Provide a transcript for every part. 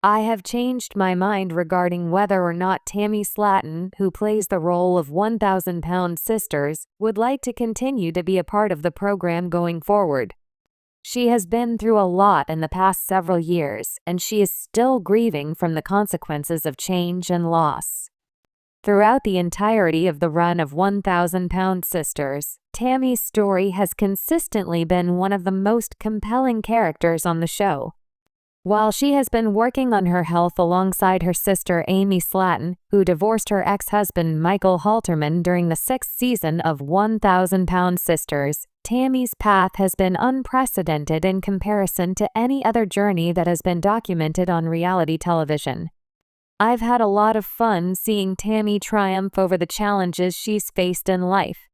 I have changed my mind regarding whether or not Tammy Slaton, who plays the role of 1,000-pound sisters, would like to continue to be a part of the program going forward. She has been through a lot in the past several years, and she is still grieving from the consequences of change and loss. Throughout the entirety of the run of 1,000-pound sisters, Tammy's story has consistently been one of the most compelling characters on the show. While she has been working on her health alongside her sister Amy Slaton, who divorced her ex-husband Michael Halterman during the 6th season of 1,000-pound sisters, Tammy's path has been unprecedented in comparison to any other journey that has been documented on reality television. I've had a lot of fun seeing Tammy triumph over the challenges she's faced in life.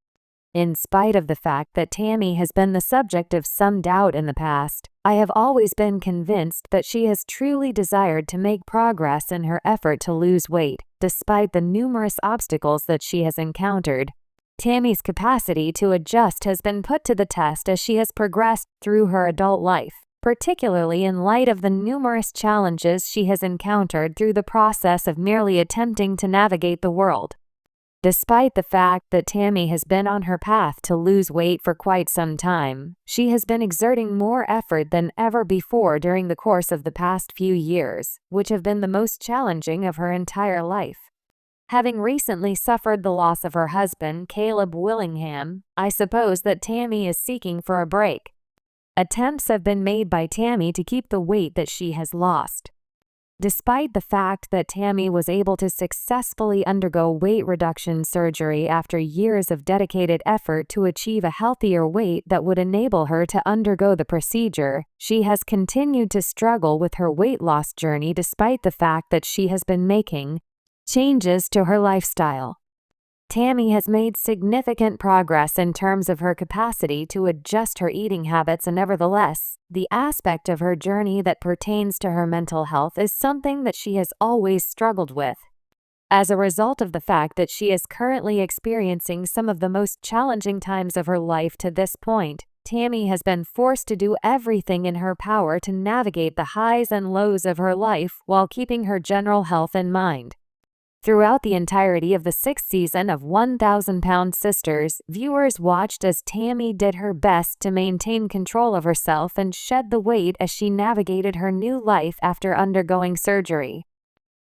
In spite of the fact that Tammy has been the subject of some doubt in the past, I have always been convinced that she has truly desired to make progress in her effort to lose weight, despite the numerous obstacles that she has encountered. Tammy's capacity to adjust has been put to the test as she has progressed through her adult life, particularly in light of the numerous challenges she has encountered through the process of merely attempting to navigate the world. Despite the fact that Tammy has been on her path to lose weight for quite some time, she has been exerting more effort than ever before during the course of the past few years, which have been the most challenging of her entire life. Having recently suffered the loss of her husband, Caleb Willingham, I suppose that Tammy is seeking for a break. Attempts have been made by Tammy to keep the weight that she has lost. Despite the fact that Tammy was able to successfully undergo weight reduction surgery after years of dedicated effort to achieve a healthier weight that would enable her to undergo the procedure, she has continued to struggle with her weight loss journey despite the fact that she has been making changes to her lifestyle. Tammy has made significant progress in terms of her capacity to adjust her eating habits, and nevertheless, the aspect of her journey that pertains to her mental health is something that she has always struggled with. As a result of the fact that she is currently experiencing some of the most challenging times of her life to this point, Tammy has been forced to do everything in her power to navigate the highs and lows of her life while keeping her general health in mind. Throughout the entirety of the 6th season of 1,000-pound sisters, viewers watched as Tammy did her best to maintain control of herself and shed the weight as she navigated her new life after undergoing surgery.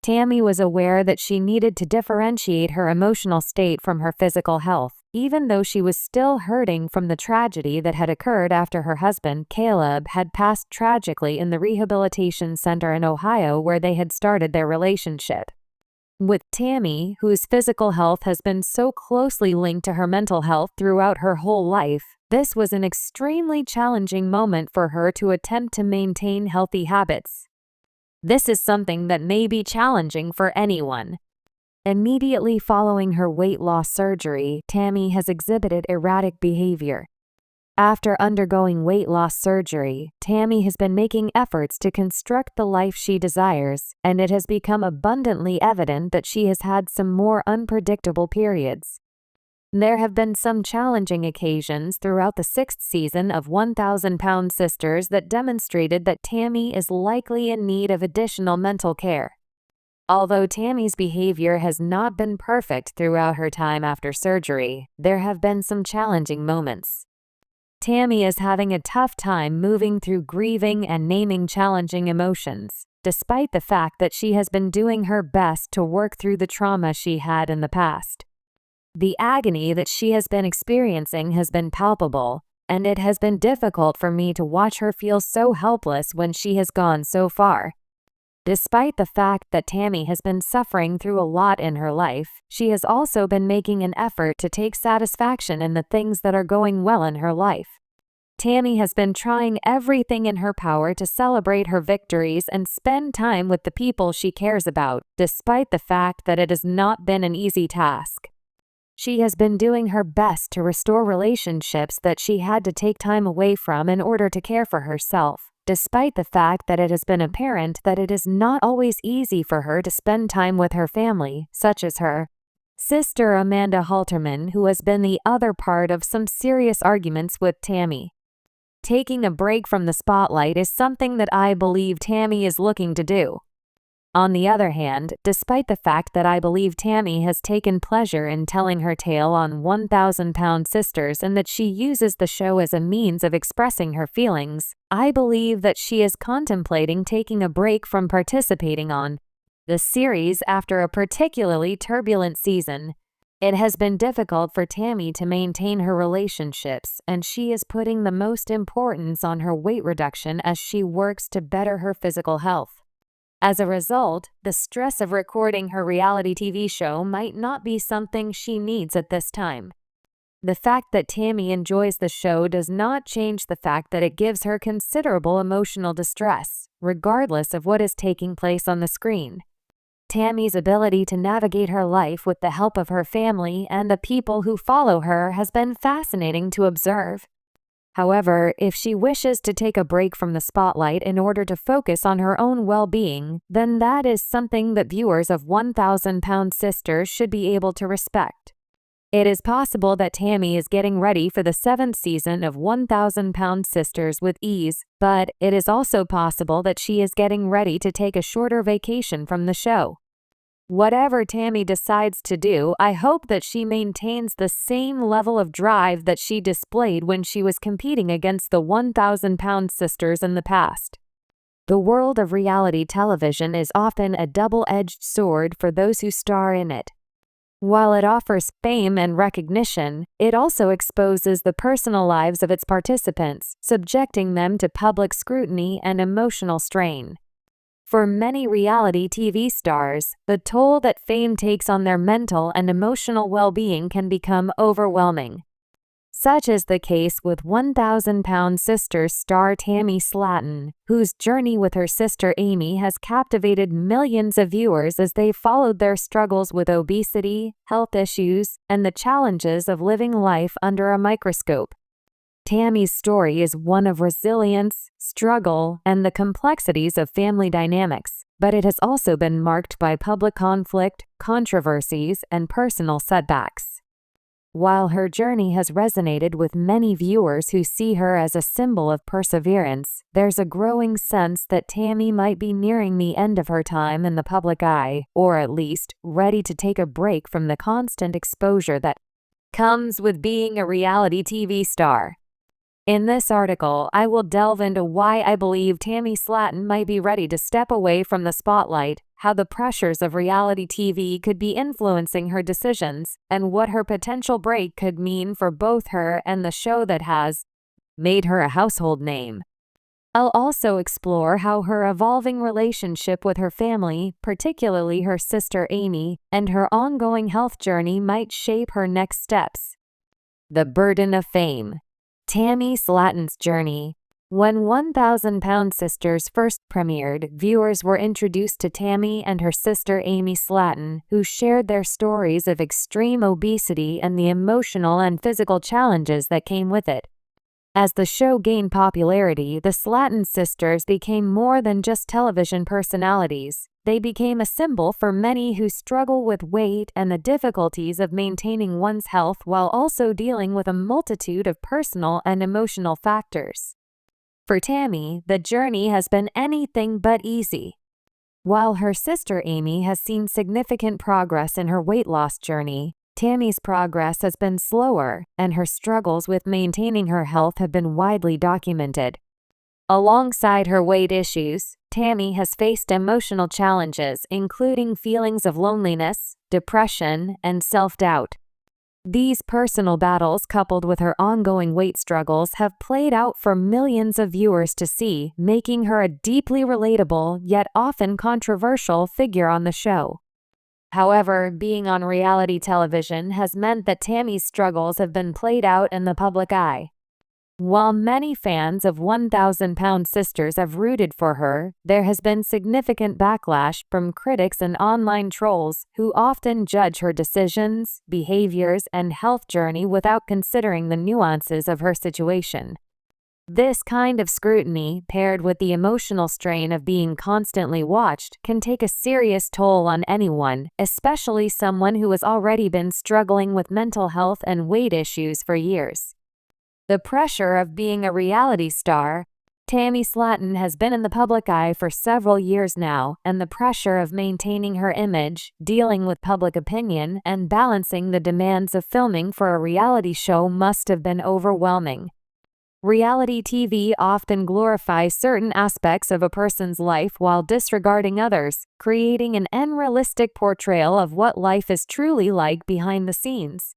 Tammy was aware that she needed to differentiate her emotional state from her physical health, even though she was still hurting from the tragedy that had occurred after her husband, Caleb, had passed tragically in the rehabilitation center in Ohio where they had started their relationship. With Tammy, whose physical health has been so closely linked to her mental health throughout her whole life, this was an extremely challenging moment for her to attempt to maintain healthy habits. This is something that may be challenging for anyone. Immediately following her weight loss surgery, Tammy has exhibited erratic behavior. After undergoing weight loss surgery, Tammy has been making efforts to construct the life she desires, and it has become abundantly evident that she has had some more unpredictable periods. There have been some challenging occasions throughout the 6th season of 1,000-pound sisters that demonstrated that Tammy is likely in need of additional mental care. Although Tammy's behavior has not been perfect throughout her time after surgery, there have been some challenging moments. Tammy is having a tough time moving through grieving and naming challenging emotions, despite the fact that she has been doing her best to work through the trauma she had in the past. The agony that she has been experiencing has been palpable, and it has been difficult for me to watch her feel so helpless when she has gone so far. Despite the fact that Tammy has been suffering through a lot in her life, she has also been making an effort to take satisfaction in the things that are going well in her life. Tammy has been trying everything in her power to celebrate her victories and spend time with the people she cares about, despite the fact that it has not been an easy task. She has been doing her best to restore relationships that she had to take time away from in order to care for herself, despite the fact that it has been apparent that it is not always easy for her to spend time with her family, such as her sister Amanda Halterman, who has been the other part of some serious arguments with Tammy. Taking a break from the spotlight is something that I believe Tammy is looking to do. On the other hand, despite the fact that I believe Tammy has taken pleasure in telling her tale on 1,000-Pound Sisters and that she uses the show as a means of expressing her feelings, I believe that she is contemplating taking a break from participating on the series after a particularly turbulent season. It has been difficult for Tammy to maintain her relationships, and she is putting the most importance on her weight reduction as she works to better her physical health. As a result, the stress of recording her reality TV show might not be something she needs at this time. The fact that Tammy enjoys the show does not change the fact that it gives her considerable emotional distress, regardless of what is taking place on the screen. Tammy's ability to navigate her life with the help of her family and the people who follow her has been fascinating to observe. However, if she wishes to take a break from the spotlight in order to focus on her own well-being, then that is something that viewers of 1,000-Pound Sisters should be able to respect. It is possible that Tammy is getting ready for the 7th season of 1,000-Pound Sisters with ease, but it is also possible that she is getting ready to take a shorter vacation from the show. Whatever Tammy decides to do, I hope that she maintains the same level of drive that she displayed when she was competing against the 1,000-Pound Sisters in the past. The world of reality television is often a double-edged sword for those who star in it. While it offers fame and recognition, it also exposes the personal lives of its participants, subjecting them to public scrutiny and emotional strain. For many reality TV stars, the toll that fame takes on their mental and emotional well-being can become overwhelming. Such is the case with 1,000-Pound Sisters star Tammy Slaton, whose journey with her sister Amy has captivated millions of viewers as they followed their struggles with obesity, health issues, and the challenges of living life under a microscope. Tammy's story is one of resilience, struggle, and the complexities of family dynamics, but it has also been marked by public conflict, controversies, and personal setbacks. While her journey has resonated with many viewers who see her as a symbol of perseverance, there's a growing sense that Tammy might be nearing the end of her time in the public eye, or at least ready to take a break from the constant exposure that comes with being a reality TV star. In this article, I will delve into why I believe Tammy Slaton might be ready to step away from the spotlight, how the pressures of reality TV could be influencing her decisions, and what her potential break could mean for both her and the show that has made her a household name. I'll also explore how her evolving relationship with her family, particularly her sister Amy, and her ongoing health journey might shape her next steps. The burden of fame. Tammy Slaton's journey. When 1,000-Pound Sisters first premiered, viewers were introduced to Tammy and her sister Amy Slaton, who shared their stories of extreme obesity and the emotional and physical challenges that came with it. As the show gained popularity, the Slaton sisters became more than just television personalities. They became a symbol for many who struggle with weight and the difficulties of maintaining one's health while also dealing with a multitude of personal and emotional factors. For Tammy, the journey has been anything but easy. While her sister Amy has seen significant progress in her weight loss journey, Tammy's progress has been slower, and her struggles with maintaining her health have been widely documented. Alongside her weight issues, Tammy has faced emotional challenges, including feelings of loneliness, depression, and self-doubt. These personal battles, coupled with her ongoing weight struggles, have played out for millions of viewers to see, making her a deeply relatable, yet often controversial figure on the show. However, being on reality television has meant that Tammy's struggles have been played out in the public eye. While many fans of 1,000-Pound Sisters have rooted for her, there has been significant backlash from critics and online trolls who often judge her decisions, behaviors, and health journey without considering the nuances of her situation. This kind of scrutiny, paired with the emotional strain of being constantly watched, can take a serious toll on anyone, especially someone who has already been struggling with mental health and weight issues for years. The pressure of being a reality star. Tammy Slaton has been in the public eye for several years now, and the pressure of maintaining her image, dealing with public opinion, and balancing the demands of filming for a reality show must have been overwhelming. Reality TV often glorifies certain aspects of a person's life while disregarding others, creating an unrealistic portrayal of what life is truly like behind the scenes.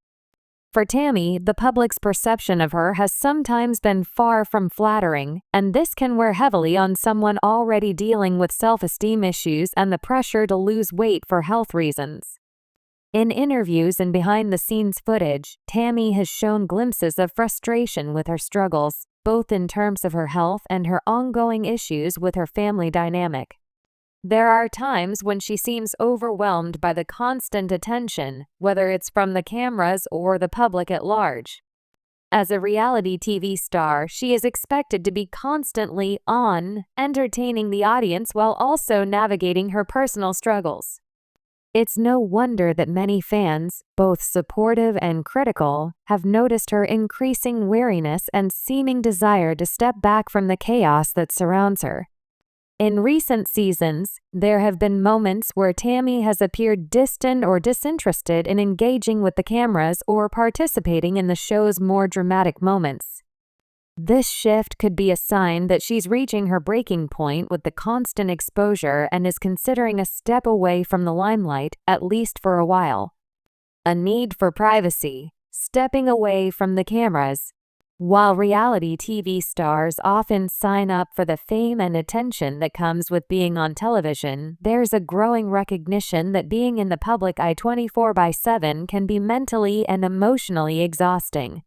For Tammy, the public's perception of her has sometimes been far from flattering, and this can wear heavily on someone already dealing with self-esteem issues and the pressure to lose weight for health reasons. In interviews and behind-the-scenes footage, Tammy has shown glimpses of frustration with her struggles, both in terms of her health and her ongoing issues with her family dynamic. There are times when she seems overwhelmed by the constant attention, whether it's from the cameras or the public at large. As a reality TV star, she is expected to be constantly on, entertaining the audience while also navigating her personal struggles. It's no wonder that many fans, both supportive and critical, have noticed her increasing weariness and seeming desire to step back from the chaos that surrounds her. In recent seasons, there have been moments where Tammy has appeared distant or disinterested in engaging with the cameras or participating in the show's more dramatic moments. This shift could be a sign that she's reaching her breaking point with the constant exposure and is considering a step away from the limelight, at least for a while. A need for privacy, stepping away from the cameras. While reality TV stars often sign up for the fame and attention that comes with being on television, there's a growing recognition that being in the public eye 24/7 can be mentally and emotionally exhausting.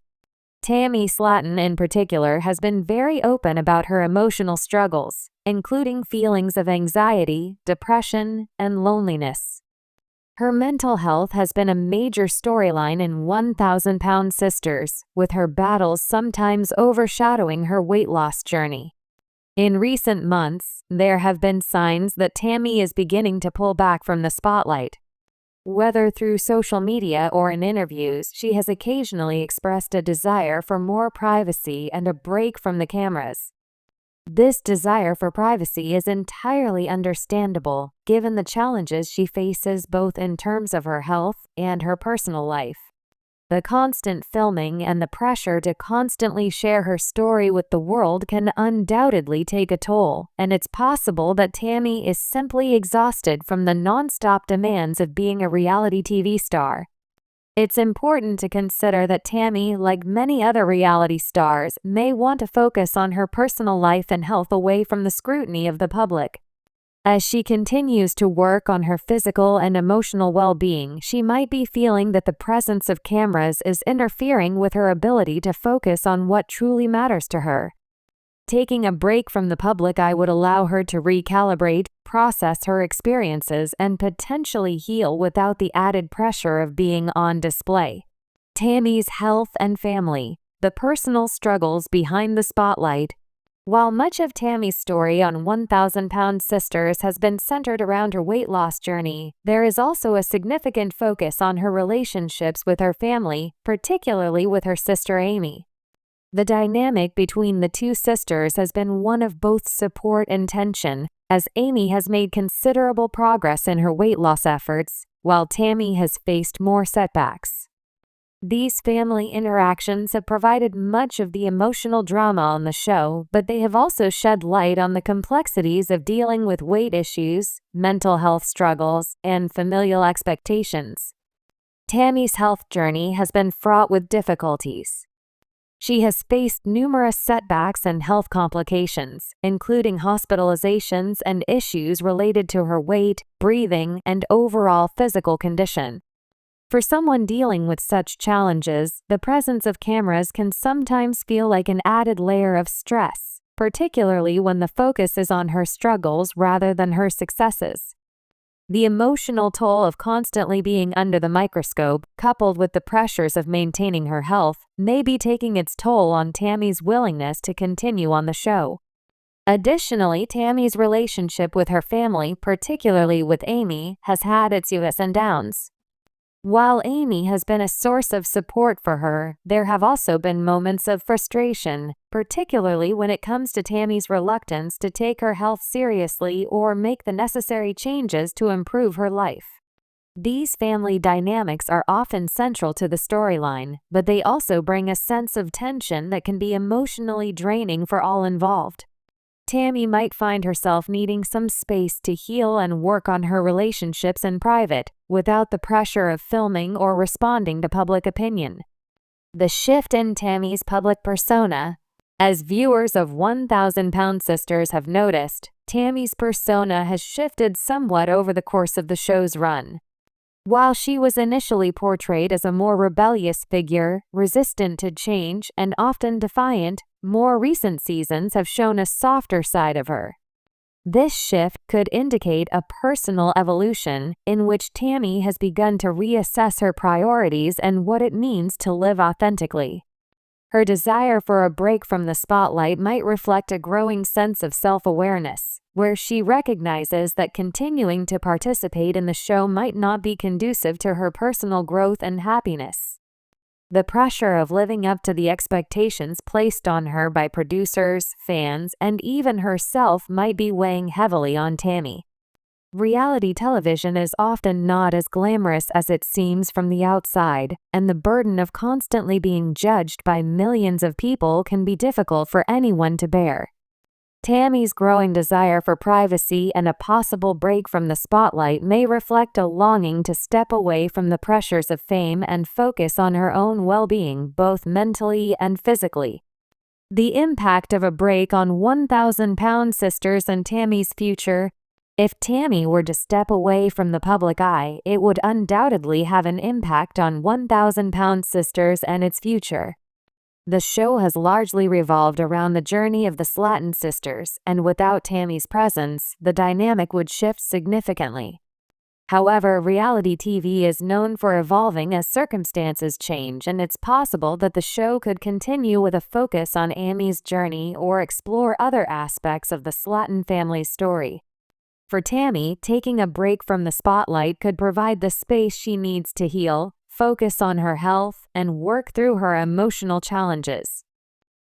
Tammy Slaton in particular has been very open about her emotional struggles, including feelings of anxiety, depression, and loneliness. Her mental health has been a major storyline in 1,000-Pound Sisters, with her battles sometimes overshadowing her weight loss journey. In recent months, there have been signs that Tammy is beginning to pull back from the spotlight. Whether through social media or in interviews, she has occasionally expressed a desire for more privacy and a break from the cameras. This desire for privacy is entirely understandable, given the challenges she faces both in terms of her health and her personal life. The constant filming and the pressure to constantly share her story with the world can undoubtedly take a toll, and it's possible that Tammy is simply exhausted from the non-stop demands of being a reality TV star. It's important to consider that Tammy, like many other reality stars, may want to focus on her personal life and health away from the scrutiny of the public. As she continues to work on her physical and emotional well-being, she might be feeling that the presence of cameras is interfering with her ability to focus on what truly matters to her. Taking a break from the public eye would allow her to recalibrate, process her experiences, and potentially heal without the added pressure of being on display. Tammy's health and family, the personal struggles behind the spotlight. While much of Tammy's story on 1,000-Pound Sisters has been centered around her weight loss journey, there is also a significant focus on her relationships with her family, particularly with her sister Amy. The dynamic between the two sisters has been one of both support and tension, as Amy has made considerable progress in her weight loss efforts, while Tammy has faced more setbacks. These family interactions have provided much of the emotional drama on the show, but they have also shed light on the complexities of dealing with weight issues, mental health struggles, and familial expectations. Tammy's health journey has been fraught with difficulties. She has faced numerous setbacks and health complications, including hospitalizations and issues related to her weight, breathing, and overall physical condition. For someone dealing with such challenges, the presence of cameras can sometimes feel like an added layer of stress, particularly when the focus is on her struggles rather than her successes. The emotional toll of constantly being under the microscope, coupled with the pressures of maintaining her health, may be taking its toll on Tammy's willingness to continue on the show. Additionally, Tammy's relationship with her family, particularly with Amy, has had its ups and downs. While Amy has been a source of support for her, there have also been moments of frustration, particularly when it comes to Tammy's reluctance to take her health seriously or make the necessary changes to improve her life. These family dynamics are often central to the storyline, but they also bring a sense of tension that can be emotionally draining for all involved. Tammy might find herself needing some space to heal and work on her relationships in private, without the pressure of filming or responding to public opinion. The shift in Tammy's public persona. As viewers of 1,000-Pound Sisters have noticed, Tammy's persona has shifted somewhat over the course of the show's run. While she was initially portrayed as a more rebellious figure, resistant to change, and often defiant, more recent seasons have shown a softer side of her. This shift could indicate a personal evolution in which Tammy has begun to reassess her priorities and what it means to live authentically. Her desire for a break from the spotlight might reflect a growing sense of self-awareness, where she recognizes that continuing to participate in the show might not be conducive to her personal growth and happiness. The pressure of living up to the expectations placed on her by producers, fans, and even herself might be weighing heavily on Tammy. Reality television is often not as glamorous as it seems from the outside, and the burden of constantly being judged by millions of people can be difficult for anyone to bear. Tammy's growing desire for privacy and a possible break from the spotlight may reflect a longing to step away from the pressures of fame and focus on her own well-being, both mentally and physically. The impact of a break on 1,000-Pound Sisters and Tammy's future. If Tammy were to step away from the public eye, it would undoubtedly have an impact on 1,000-Pound Sisters and its future. The show has largely revolved around the journey of the Slaton sisters, and without Tammy's presence, the dynamic would shift significantly. However, reality TV is known for evolving as circumstances change, and it's possible that the show could continue with a focus on Amy's journey or explore other aspects of the Slaton family's story. For Tammy, taking a break from the spotlight could provide the space she needs to heal, focus on her health, and work through her emotional challenges.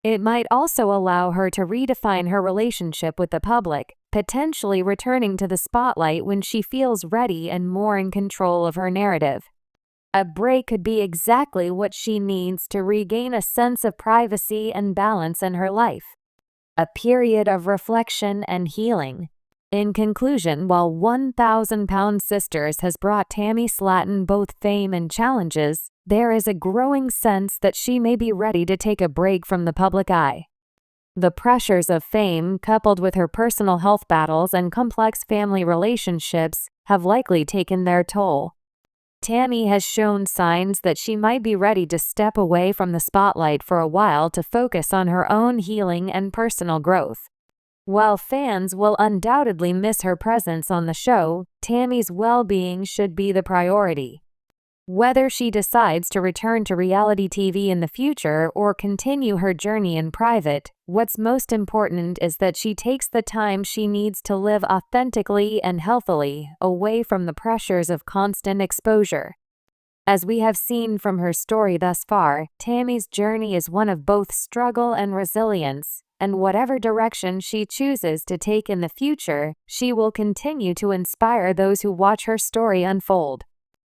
It might also allow her to redefine her relationship with the public, potentially returning to the spotlight when she feels ready and more in control of her narrative. A break could be exactly what she needs to regain a sense of privacy and balance in her life. A period of reflection and healing. In conclusion, while 1,000-Pound Sisters has brought Tammy Slaton both fame and challenges, there is a growing sense that she may be ready to take a break from the public eye. The pressures of fame, coupled with her personal health battles and complex family relationships, have likely taken their toll. Tammy has shown signs that she might be ready to step away from the spotlight for a while to focus on her own healing and personal growth. While fans will undoubtedly miss her presence on the show, Tammy's well-being should be the priority. Whether she decides to return to reality TV in the future or continue her journey in private, what's most important is that she takes the time she needs to live authentically and healthily, away from the pressures of constant exposure. As we have seen from her story thus far, Tammy's journey is one of both struggle and resilience. And whatever direction she chooses to take in the future, she will continue to inspire those who watch her story unfold.